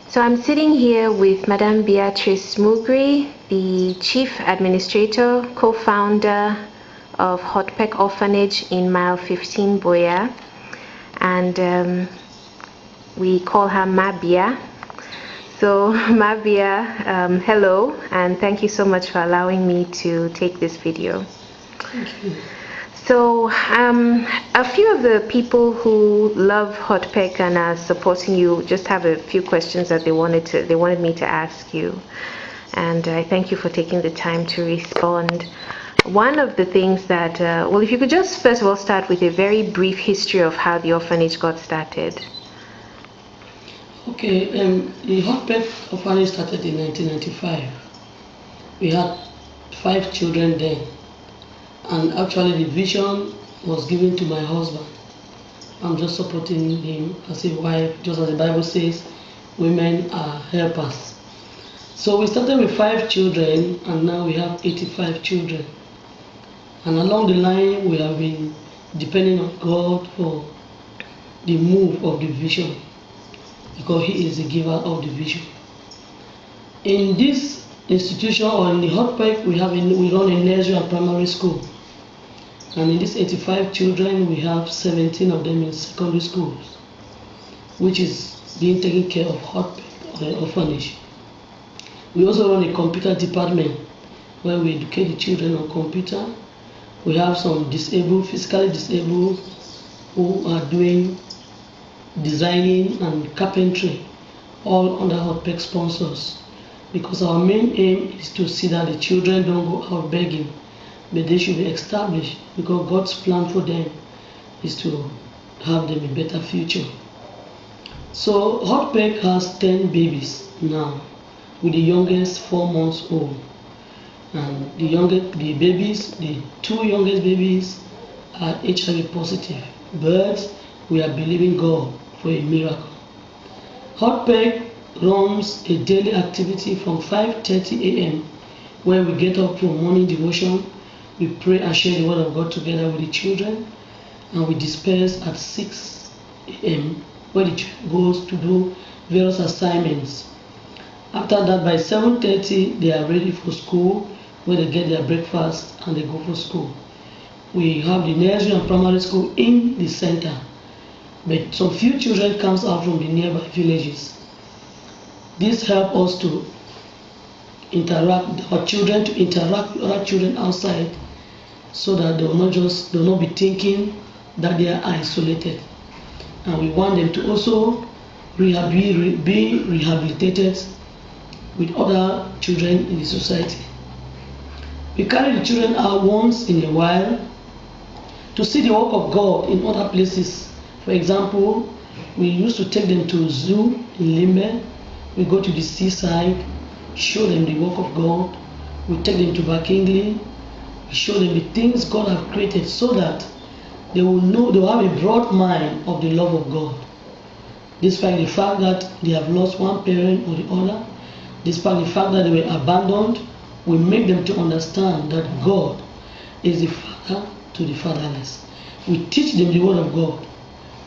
So I'm sitting here with Madame Beatrice Mugri, the Chief Administrator, co-founder of Hotpek Orphanage in Mile 15 Boya, and we call her Mabia. So Mabia, hello, and thank you so much for allowing me to take this video. Thank you. So a few of the people who love Hotpek and are supporting you just have a few questions that they wanted me to ask you, and I thank you for taking the time to respond. One of the things that, well, if you could just first of all start with a very brief history of how the orphanage got started. Okay, the Hotpek Orphanage started in 1995. We had 5 children then. And actually the vision was given to my husband. I'm just supporting him as a wife, just as the Bible says, women are helpers. So we started with 5 children and now we have 85 children. And along the line we have been depending on God for the move of the vision, because He is the giver of the vision. In this institution, or in the Hotpek, we run a nursery and primary school. And in these 85 children, we have 17 of them in secondary schools, which is being taken care of Hotpek, the orphanage. We also run a computer department where we educate the children on computer. We have some disabled, physically disabled, who are doing designing and carpentry, all under Hotpek sponsors. Because our main aim is to see that the children don't go out begging, but they should be established, because God's plan for them is to have them a better future. So Hotpek has 10 babies now, with the youngest 4 months old. And the 2 youngest babies are HIV positive, but we are believing God for a miracle. Hotpek runs a daily activity from 5:30 a.m. where we get up for morning devotion. We pray and share the word of God together with the children, and we disperse at 6 a.m. where the children goes to do various assignments. After that, by 7:30 they are ready for school, where they get their breakfast and they go for school. We have the nursery and primary school in the center, but some few children comes out from the nearby villages. This helps us to interact with other children outside, so that they will not be thinking that they are isolated. And we want them to also be rehabilitated with other children in the society. We carry the children out once in a while to see the work of God in other places. For example, we used to take them to zoo in Limbe. We go to the seaside, show them the work of God. We take them to Bakingli, we show them the things God has created, so that they will know, they will have a broad mind of the love of God. Despite the fact that they have lost one parent or the other, despite the fact that they were abandoned, we make them to understand that God is the father to the fatherless. We teach them the word of God.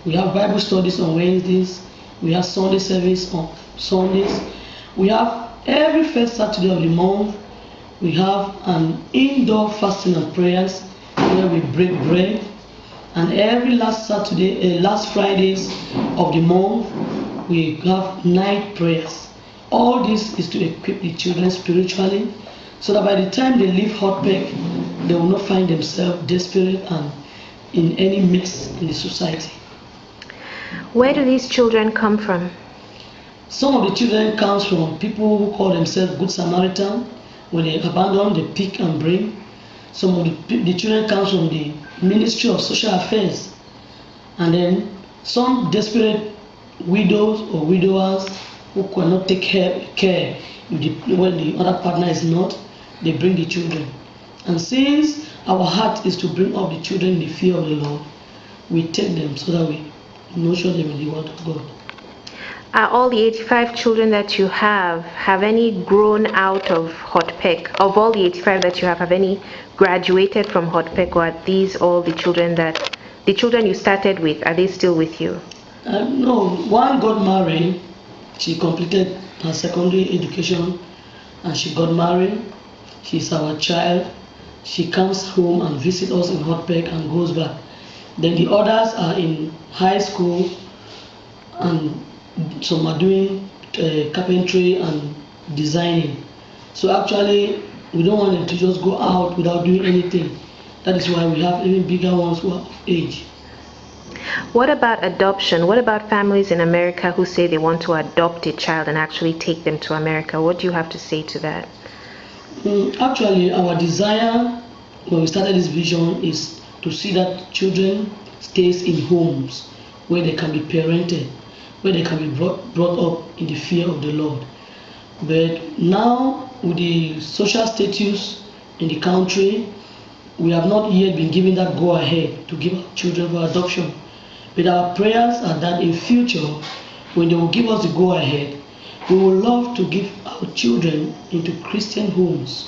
We have Bible studies on Wednesdays. We have Sunday service on Sundays. We have every first Saturday of the month, we have an indoor fasting and prayers where we break bread. And every last Fridays of the month, we have night prayers. All this is to equip the children spiritually, so that by the time they leave Hotpek, they will not find themselves desperate and in any mix in the society. Where do these children come from? Some of the children come from people who call themselves Good Samaritan. When they abandon, they pick and bring. Some of the children come from the Ministry of Social Affairs. And then some desperate widows or widowers who cannot take care when the other partner is not, they bring the children. And since our heart is to bring up the children in the fear of the Lord, we take them so that we nurture them in the word of God. Are all the 85 children that you have any grown out of Hotpek? Of all the 85 that you have any graduated from Hotpek, or are these all the children you started with? Are they still with you? No, one got married She completed her secondary education and she got married. She's our child. She comes home and visits us in Hotpec and goes back. Then the others are in high school and some are doing carpentry and designing. So actually, we don't want them to just go out without doing anything. That is why we have even bigger ones who are of age. What about adoption? What about families in America who say they want to adopt a child and actually take them to America? What do you have to say to that? Actually, our desire when we started this vision is to see that children stays in homes where they can be parented, where they can be brought up in the fear of the Lord. But now, with the social status in the country, we have not yet been given that go ahead to give our children for adoption. But our prayers are that in future, when they will give us the go ahead, we would love to give our children into Christian homes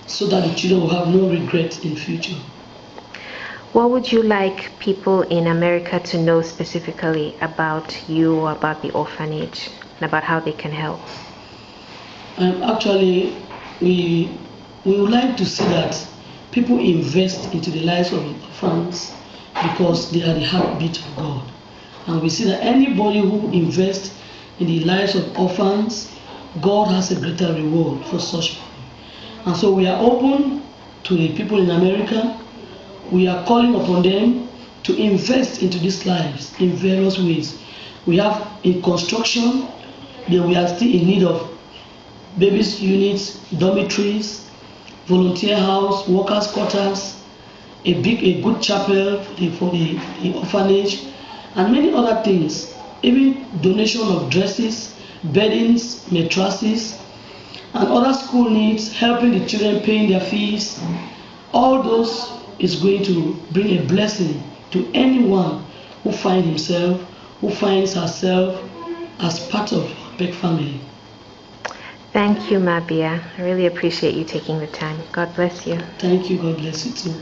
so that the children will have no regrets in future. What would you like people in America to know specifically about you or about the orphanage and about how they can help? Actually, we would like to see that people invest into the lives of orphans because they are the heartbeat of God. And we see that anybody who invests in the lives of orphans, God has a greater reward for such people. And so we are open to the people in America. We are calling upon them to invest into these lives in various ways. We have in construction, that we are still in need of babies units, dormitories, volunteer house, workers quarters, a good chapel for the orphanage, and many other things. Even donation of dresses, beddings, mattresses, and other school needs, helping the children paying their fees. All those is going to bring a blessing to anyone who finds himself, who finds herself as part of Hotpec family. Thank you, Mabia. I really appreciate you taking the time. God bless you. Thank you. God bless you too.